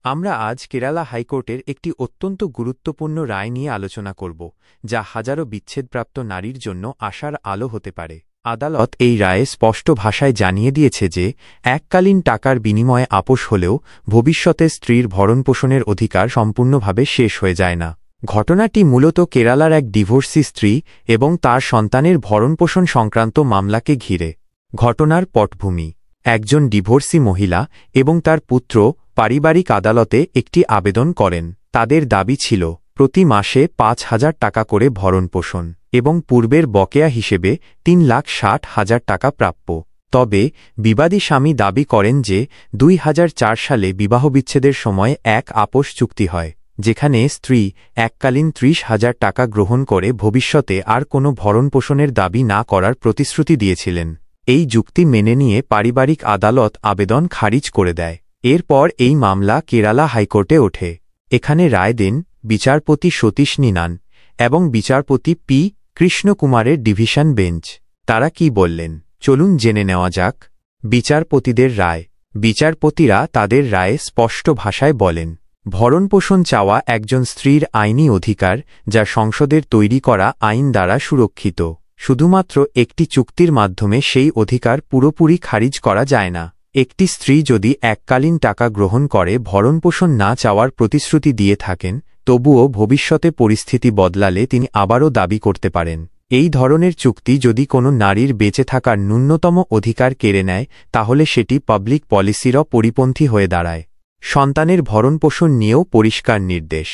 আমরা আজ কেরালা হাইকোর্টের একটি অত্যন্ত গুরুত্বপূর্ণ রায় নিয়ে আলোচনা করব, যা হাজারো বিচ্ছেদপ্রাপ্ত নারীর জন্য আশার আলো হতে পারে। আদালত এই রায়ে স্পষ্ট ভাষায় জানিয়ে দিয়েছে যে এককালীন টাকার বিনিময়ে আপোস হলেও ভবিষ্যতে স্ত্রীর ভরণপোষণের অধিকার সম্পূর্ণভাবে শেষ হয়ে যায় না। ঘটনাটি মূলত কেরালার এক ডিভোর্সি স্ত্রী এবং তার সন্তানের ভরণপোষণ সংক্রান্ত মামলাকে ঘিরে। ঘটনার পটভূমি: একজন ডিভোর্সি মহিলা এবং তার পুত্র পারিবারিক আদালতে একটি আবেদন করেন। তাদের দাবি ছিল প্রতি মাসে ৫,০০০ টাকা করে ভরণপোষণ এবং পূর্বের বকেয়া হিসেবে ৩,৬০,০০০ টাকা প্রাপ্য। তবে বিবাদী স্বামী দাবি করেন যে ২০০৪ সালে বিবাহবিচ্ছেদের সময় এক আপোস চুক্তি হয়, যেখানে স্ত্রী এককালীন ৩০,০০০ টাকা গ্রহণ করে ভবিষ্যতে আর কোনো ভরণপোষণের দাবি না করার প্রতিশ্রুতি দিয়েছিলেন। এই যুক্তি মেনে নিয়ে পারিবারিক আদালত আবেদন খারিজ করে দেয়। এরপর এই মামলা কেরালা হাইকোর্টে ওঠে। এখানে রায় দেন বিচারপতি সতীশ নিনান এবং বিচারপতি পি কৃষ্ণকুমারের ডিভিশন বেঞ্চ। তারা কি বললেন, চলুন জেনে নেওয়া যাক। বিচারপতিদের রায়: বিচারপতিরা তাদের রায়ে স্পষ্ট ভাষায় বলেন, ভরণপোষণ চাওয়া একজন স্ত্রীর আইনি অধিকার, যা সংসদের তৈরি করা আইন দ্বারা সুরক্ষিত। শুধুমাত্র একটি চুক্তির মাধ্যমে সেই অধিকার পুরোপুরি খারিজ করা যায় না। একটি স্ত্রী যদি এককালীন টাকা গ্রহণ করে ভরণপোষণ না চাওয়ার প্রতিশ্রুতি দিয়ে থাকেন, তবুও ভবিষ্যতে পরিস্থিতি বদলালে তিনি আবারও দাবি করতে পারেন। এই ধরনের চুক্তি যদি কোনো নারীর বেঁচে থাকার ন্যূনতম অধিকার কেড়ে নেয়, তাহলে সেটি পাবলিক পলিসিরও পরিপন্থী হয়ে দাঁড়ায়। সন্তানের ভরণপোষণ নিয়েও পরিষ্কার নির্দেশ।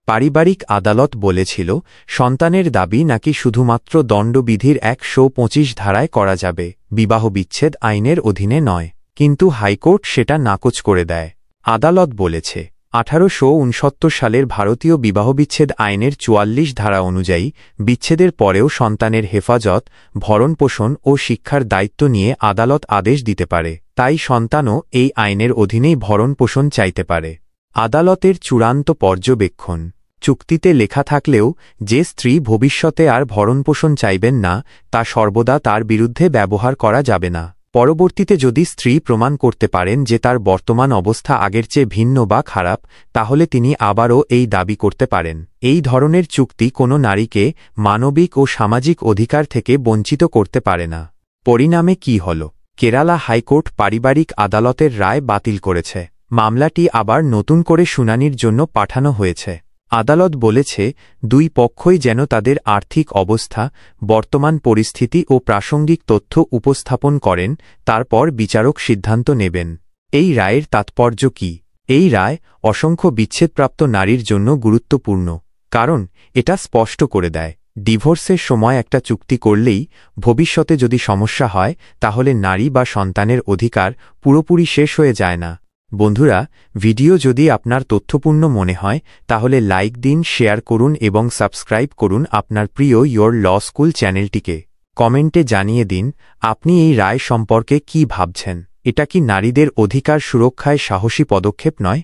পারিবারিক আদালত বলেছিল, সন্তানের দাবি নাকি শুধুমাত্র দণ্ডবিধির ১২৫ ধারায় করা যাবে, বিবাহবিচ্ছেদ আইনের অধীনে নয়। কিন্তু হাইকোর্ট সেটা নাকচ করে দেয়। আদালত বলেছে, ১৮৬৯ সালের ভারতীয় বিবাহবিচ্ছেদ আইনের ৪৪ ধারা অনুযায়ী বিচ্ছেদের পরেও সন্তানের হেফাজত, ভরণপোষণ ও শিক্ষার দায়িত্ব নিয়ে আদালত আদেশ দিতে পারে। তাই সন্তানও এই আইনের অধীনেই ভরণপোষণ চাইতে পারে। আদালতের চূড়ান্ত পর্যবেক্ষণ: চুক্তিতে লেখা থাকলেও যে স্ত্রী ভবিষ্যতে আর ভরণপোষণ চাইবেন না, তা সর্বদা তার বিরুদ্ধে ব্যবহার করা যাবে না। পরবর্তীতে যদি স্ত্রী প্রমাণ করতে পারেন যে তার বর্তমান অবস্থা আগের চেয়ে ভিন্ন বা খারাপ, তাহলে তিনি আবারও এই দাবি করতে পারেন। এই ধরনের চুক্তি কোনো নারীকে মানবিক ও সামাজিক অধিকার থেকে বঞ্চিত করতে পারে না। পরিণামে কি হল? কেরালা হাইকোর্ট পারিবারিক আদালতের রায় বাতিল করেছে। মামলাটি আবার নতুন করে শুনানির জন্য পাঠানো হয়েছে। আদালত বলেছে, দুই পক্ষই যেন তাদের আর্থিক অবস্থা, বর্তমান পরিস্থিতি ও প্রাসঙ্গিক তথ্য উপস্থাপন করেন, তারপর বিচারক সিদ্ধান্ত নেবেন। এই রায়ের তাৎপর্য কি? এই রায় অসংখ্য বিচ্ছেদপ্রাপ্ত নারীর জন্য গুরুত্বপূর্ণ, কারণ এটা স্পষ্ট করে দেয়, ডিভোর্সের সময় একটা চুক্তি করলেই ভবিষ্যতে যদি সমস্যা হয়, তাহলে নারী বা সন্তানের অধিকার পুরোপুরি শেষ হয়ে যায় না। বন্ধুরা, ভিডিও যদি আপনার তথ্যপূর্ণ মনে হয়, তাহলে লাইক দিন, শেয়ার করুন এবং সাবস্ক্রাইব করুন আপনার প্রিয় ইয়োর ল স্কুল চ্যানেলটিকে। কমেন্টে জানিয়ে দিন আপনি এই রায় সম্পর্কে কি ভাবছেন। এটা কি নারীদের অধিকার সুরক্ষায় সাহসী পদক্ষেপ নয়?